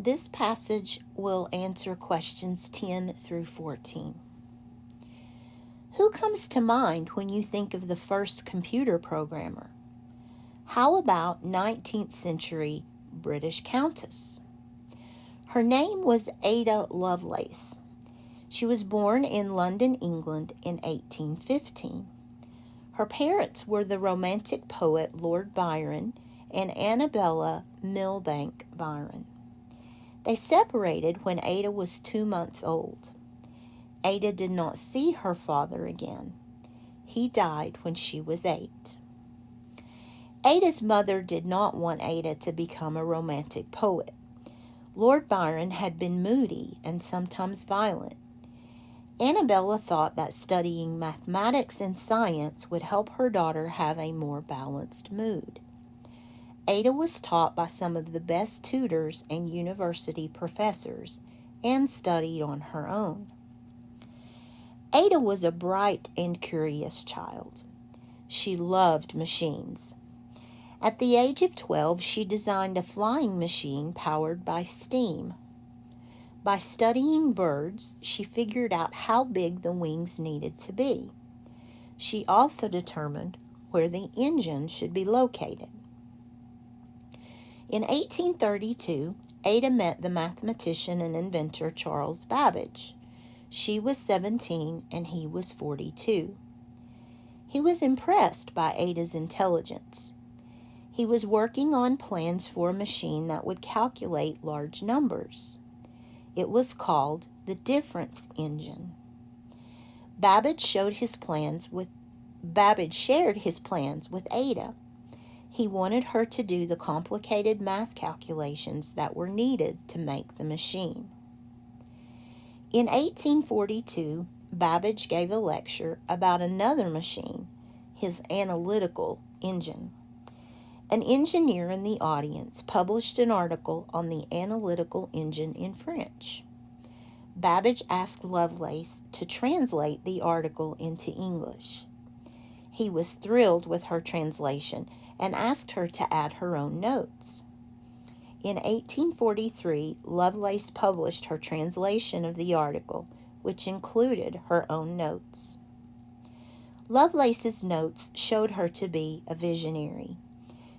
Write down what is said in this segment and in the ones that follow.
This passage will answer questions 10 through 14. Who comes to mind when you think of the first computer programmer? How about 19th century British countess? Her name was Ada Lovelace. She was born in London, England in 1815. Her parents were the Romantic poet Lord Byron and Annabella Milbank Byron. They separated when Ada was 2 months old. Ada did not see her father again. He died when she was 8. Ada's mother did not want Ada to become a Romantic poet. Lord Byron had been moody and sometimes violent. Annabella thought that studying mathematics and science would help her daughter have a more balanced mood. Ada was taught by some of the best tutors and university professors and studied on her own. Ada was a bright and curious child. She loved machines. At the age of 12, she designed a flying machine powered by steam. By studying birds, she figured out how big the wings needed to be. She also determined where the engine should be located. In 1832, Ada met the mathematician and inventor Charles Babbage. She was 17 and he was 42. He was impressed by Ada's intelligence. He was working on plans for a machine that would calculate large numbers. It was called the difference engine. Babbage shared his plans with Ada. He wanted her to do the complicated math calculations that were needed to make the machine. In 1842, Babbage gave a lecture about another machine, his analytical engine. An engineer in the audience published an article on the analytical engine in French. Babbage asked Lovelace to translate the article into English. He was thrilled with her translation and asked her to add her own notes. In 1843, Lovelace published her translation of the article, which included her own notes. Lovelace's notes showed her to be a visionary.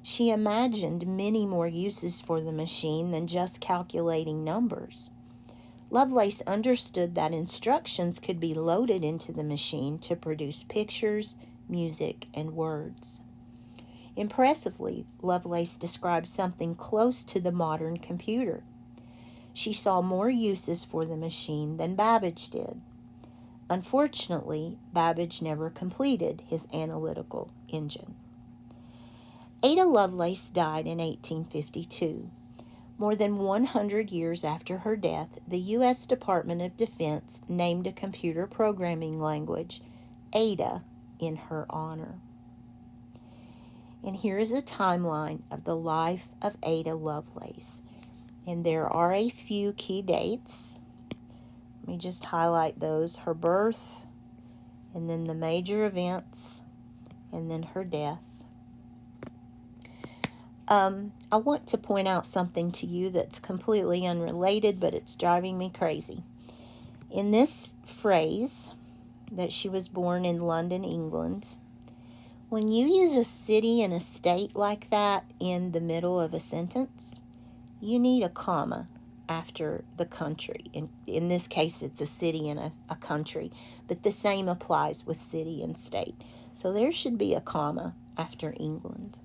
She imagined many more uses for the machine than just calculating numbers. Lovelace understood that instructions could be loaded into the machine to produce pictures, music, and words. Impressively, Lovelace described something close to the modern computer. She saw more uses for the machine than Babbage did. Unfortunately, Babbage never completed his analytical engine. Ada Lovelace died in 1852. More than 100 years after her death, the U.S. Department of Defense named a computer programming language, Ada, in her honor. And here is a timeline of the life of Ada Lovelace. And there are a few key dates. Let me just highlight those. Her birth, and then the major events, and then her death. I want to point out something to you that's completely unrelated, but it's driving me crazy. In this phrase, that she was born in London, England, when you use a city and a state like that in the middle of a sentence, you need a comma after the country. In this case, it's a city and a country, but the same applies with city and state. So there should be a comma after England.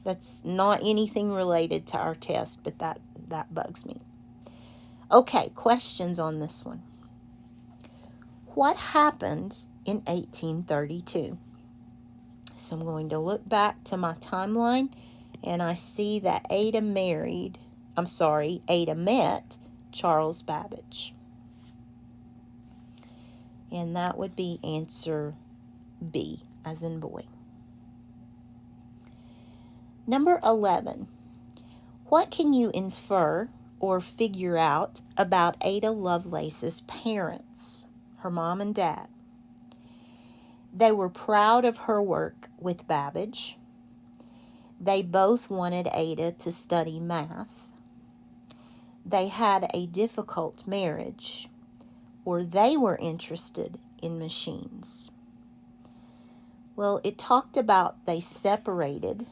That's not anything related to our test, but that bugs me. Okay, questions on this one. What happened in 1832? So I'm going to look back to my timeline, and I see that Ada met Charles Babbage. And that would be answer B, as in boy. Number 11. What can you infer or figure out about Ada Lovelace's parents, her mom and dad? They were proud of her work with Babbage. They both wanted Ada to study math. they had a difficult marriage, or they were interested in machines. Well, it talked about they separated.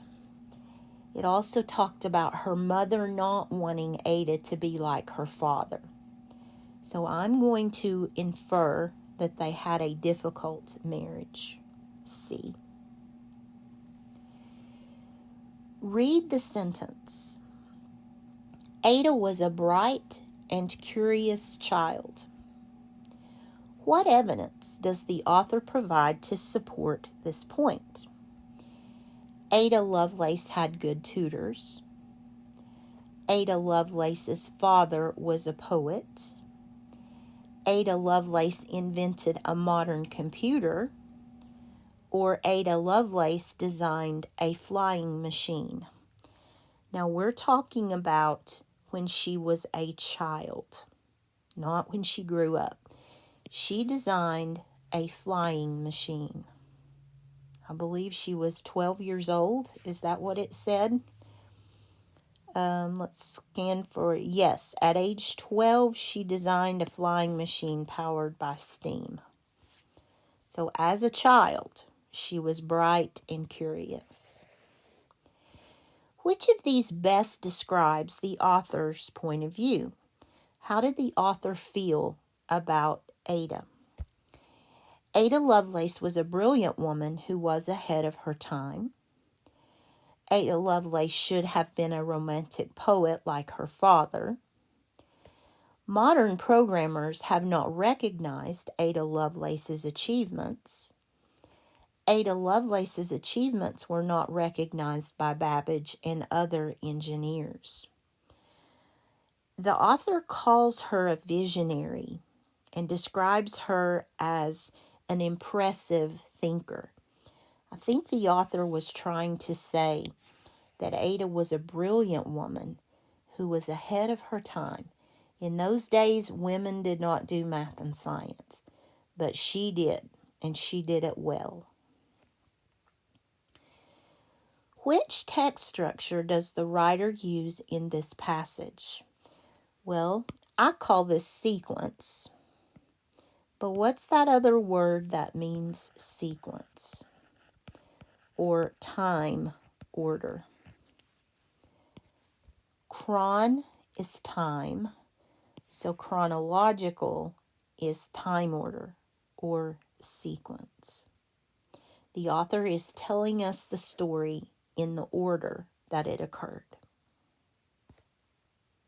It also talked about her mother not wanting Ada to be like her father. So I'm going to infer that they had a difficult marriage. C. Read the sentence. Ada was a bright and curious child. What evidence does the author provide to support this point? Ada Lovelace had good tutors. Ada Lovelace's father was a poet. Ada Lovelace invented a modern computer. Or Ada Lovelace designed a flying machine. Now we're talking about when she was a child, not when she grew up. She designed a flying machine. I believe she was 12 years old. Is that what it said? Let's scan for, yes, at age 12, she designed a flying machine powered by steam. So as a child, she was bright and curious. Which of these best describes the author's point of view? How did the author feel about Ada? Ada Lovelace was a brilliant woman who was ahead of her time. Ada Lovelace should have been a romantic poet like her father. Modern programmers have not recognized Ada Lovelace's achievements. Ada Lovelace's achievements were not recognized by Babbage and other engineers. The author calls her a visionary and describes her as an impressive thinker. I think the author was trying to say that Ada was a brilliant woman who was ahead of her time. In those days, women did not do math and science, but she did, and she did it well. Which text structure does the writer use in this passage? Well, I call this sequence. But what's that other word that means sequence or time order? Chron is time, so chronological is time order or sequence. The author is telling us the story in the order that it occurred.